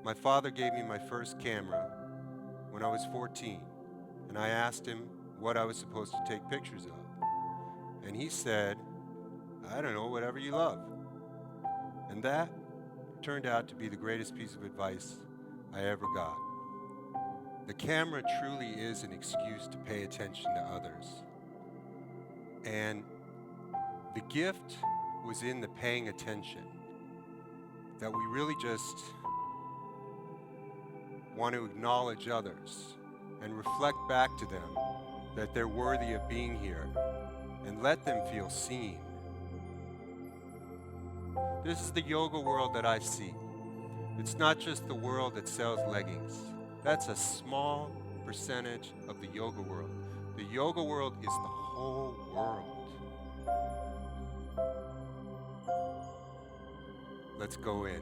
My father gave me my first camera when I was 14, and I asked him what I was supposed to take pictures of. And he said, I don't know, whatever you love. And that turned out to be the greatest piece of advice I ever got. The camera truly is an excuse to pay attention to others. And the gift was in the paying attention, that we really just want to acknowledge others and reflect back to them that they're worthy of being here and let them feel seen. This is the yoga world that I see. It's not just the world that sells leggings. That's a small percentage of the yoga world. The yoga world is the whole world. Let's go in.